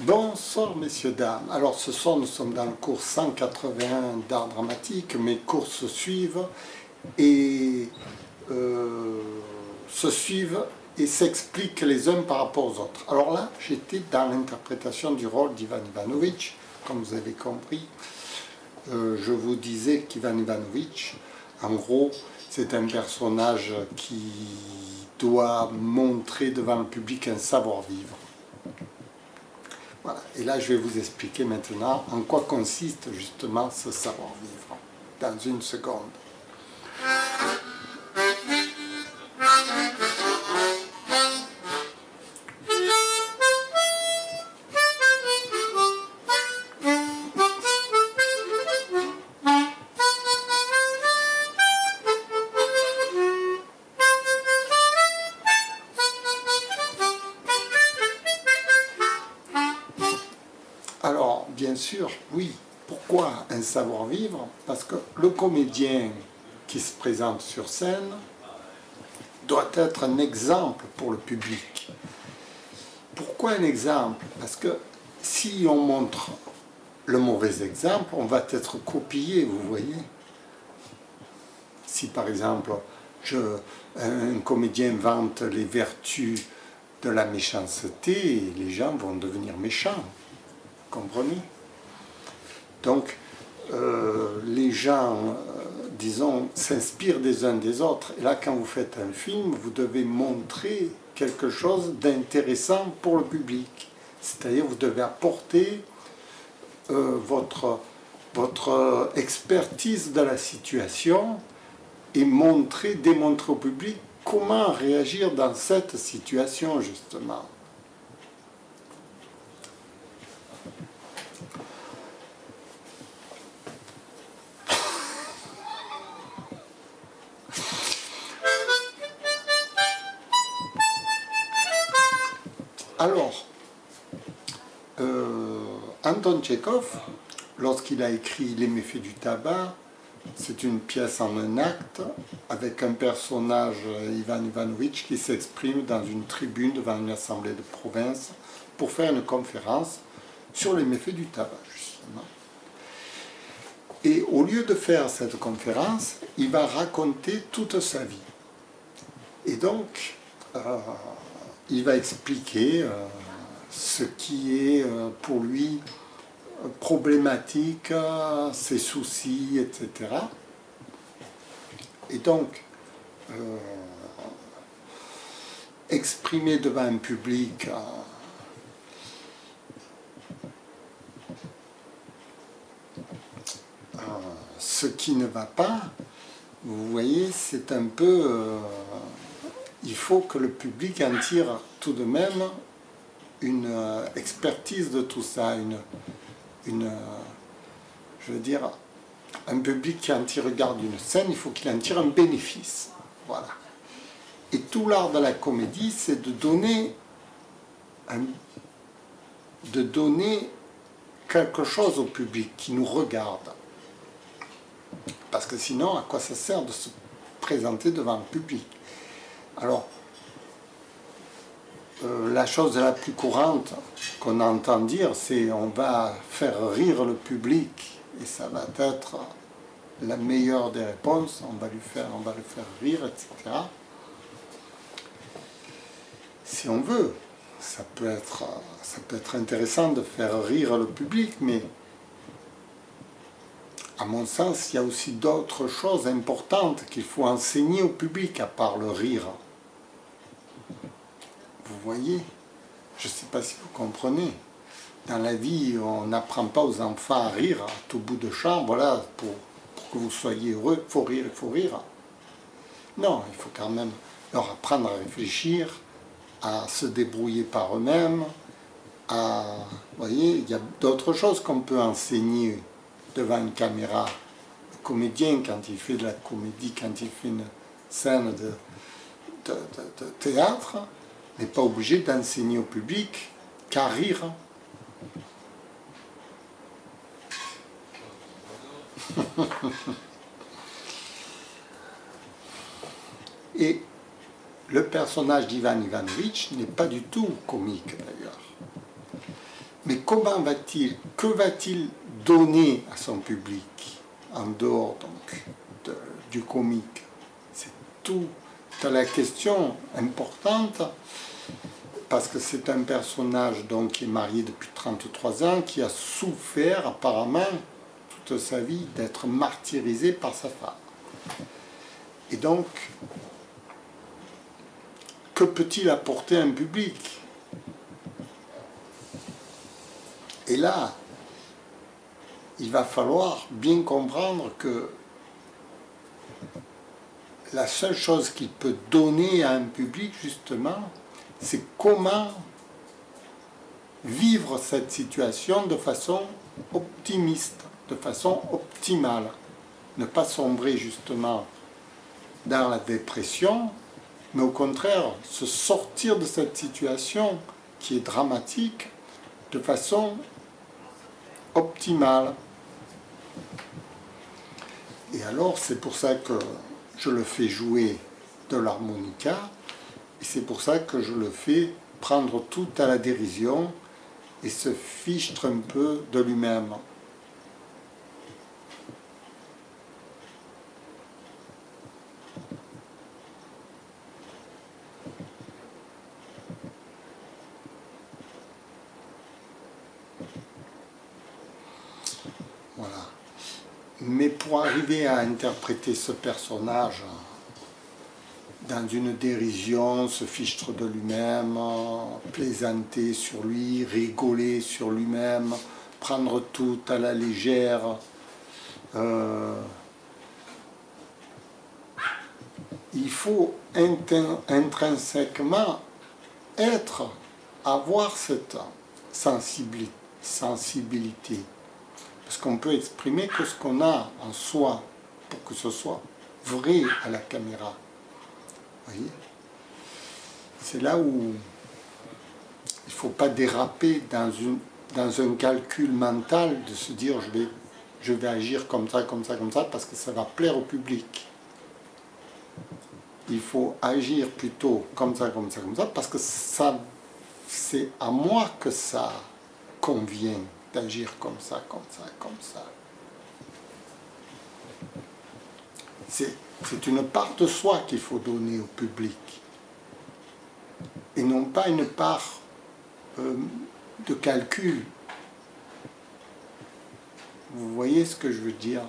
Bonsoir messieurs, dames. Alors ce soir nous sommes dans le cours 181 d'art dramatique. Mes cours se suivent et s'expliquent les uns par rapport aux autres. Alors là, j'étais dans l'interprétation du rôle d'Ivan Ivanovitch, comme vous avez compris. Je vous disais qu'Ivan Ivanovitch, en gros, c'est un personnage qui doit montrer devant le public un savoir-vivre. Voilà. Et là, je vais vous expliquer maintenant en quoi consiste justement ce savoir-vivre, dans une seconde. Alors, bien sûr, oui. Pourquoi un savoir-vivre? Parce que le comédien qui se présente sur scène doit être un exemple pour le public. Pourquoi un exemple? Parce que si on montre le mauvais exemple, on va être copié, vous voyez. Si par exemple, un comédien vante les vertus de la méchanceté, les gens vont devenir méchants. Comprenez? Donc, les gens, disons, s'inspirent des uns des autres. Et là, quand vous faites un film, vous devez montrer quelque chose d'intéressant pour le public. C'est-à-dire, vous devez apporter votre expertise de la situation et démontrer au public comment réagir dans cette situation, justement. Alors, Anton Tchekhov, lorsqu'il a écrit Les méfaits du tabac, c'est une pièce en un acte avec un personnage, Ivan Ivanovitch, qui s'exprime dans une tribune devant une assemblée de province pour faire une conférence sur les méfaits du tabac, justement. Et au lieu de faire cette conférence, il va raconter toute sa vie. Et donc, il va expliquer ce qui est pour lui problématique, ses soucis, etc. Et donc, exprimer devant un public ce qui ne va pas, vous voyez, c'est un peu... il faut que le public en tire tout de même une expertise de tout ça, je veux dire, un public qui regarde une scène, il faut qu'il en tire un bénéfice. Voilà. Et tout l'art de la comédie, c'est de donner quelque chose au public qui nous regarde. Parce que sinon, à quoi ça sert de se présenter devant le public? Alors, la chose la plus courante qu'on entend dire, c'est on va faire rire le public et ça va être la meilleure des réponses, on va le faire rire, etc. Si on veut, ça peut être intéressant de faire rire le public, mais à mon sens, il y a aussi d'autres choses importantes qu'il faut enseigner au public à part le rire. Vous voyez? Je ne sais pas si vous comprenez. Dans la vie, on n'apprend pas aux enfants à rire à tout bout de champ. Voilà, pour que vous soyez heureux, il faut rire, il faut rire. Non, il faut quand même leur apprendre à réfléchir, à se débrouiller par eux-mêmes. Vous voyez, il y a d'autres choses qu'on peut enseigner devant une caméra. Le comédien, quand il fait de la comédie, quand il fait une scène de théâtre, n'est pas obligé d'enseigner au public qu'à rire. Et le personnage d'Ivan Ivanovitch n'est pas du tout comique d'ailleurs. Mais que va-t-il donner à son public, en dehors donc du comique? C'est toute la question importante, parce que c'est un personnage donc, qui est marié depuis 33 ans, qui a souffert apparemment toute sa vie d'être martyrisé par sa femme. Et donc, que peut-il apporter à un public? Et là, il va falloir bien comprendre que la seule chose qu'il peut donner à un public, justement, c'est comment vivre cette situation de façon optimiste, de façon optimale. Ne pas sombrer, justement, dans la dépression, mais au contraire, se sortir de cette situation qui est dramatique de façon optimale. Et alors, c'est pour ça que je le fais jouer de l'harmonica, et c'est pour ça que je le fais prendre tout à la dérision et se fichtre un peu de lui-même. Voilà. Mais pour arriver à interpréter ce personnage dans une dérision, se fichtre de lui-même, plaisanter sur lui, rigoler sur lui-même, prendre tout à la légère, il faut intrinsèquement avoir cette sensibilité. Parce qu'on peut exprimer que ce qu'on a en soi pour que ce soit vrai à la caméra. Vous voyez ? C'est là où il ne faut pas déraper dans un calcul mental de se dire je vais agir comme ça, parce que ça va plaire au public. Il faut agir plutôt comme ça, parce que c'est à moi que ça convient d'agir comme ça. C'est une part de soi qu'il faut donner au public, et non pas une part de calcul. Vous voyez ce que je veux dire?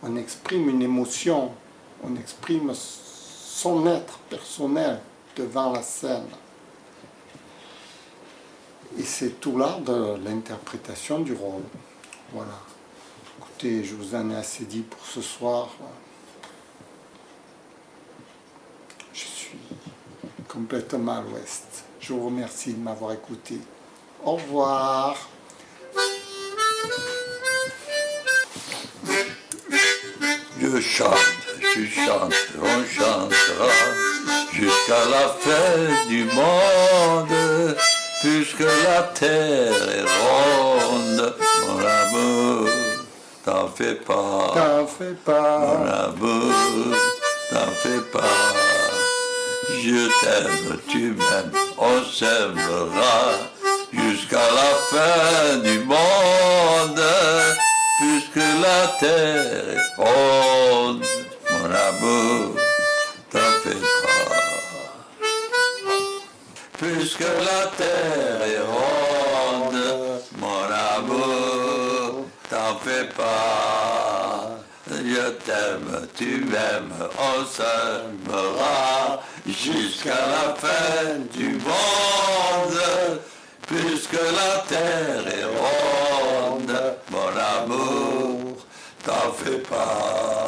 On exprime une émotion, on exprime son être personnel devant la scène. Et c'est tout l'art de l'interprétation du rôle. Voilà. Écoutez, je vous en ai assez dit pour ce soir. Je suis complètement à l'ouest. Je vous remercie de m'avoir écouté. Au revoir. Je chante, on chantera jusqu'à la fin du monde, puisque la terre est ronde. Mon amour, t'en fais pas, mon amour, t'en fais pas. Je t'aime, tu m'aimes, on s'aimera jusqu'à la fin du monde, puisque la terre est ronde. Mon amour, t'en fais pas. Puisque la terre est ronde, mon amour, t'en fais pas. Je t'aime, tu m'aimes, on s'aimera jusqu'à la fin du monde. Puisque la terre est ronde, mon amour, t'en fais pas.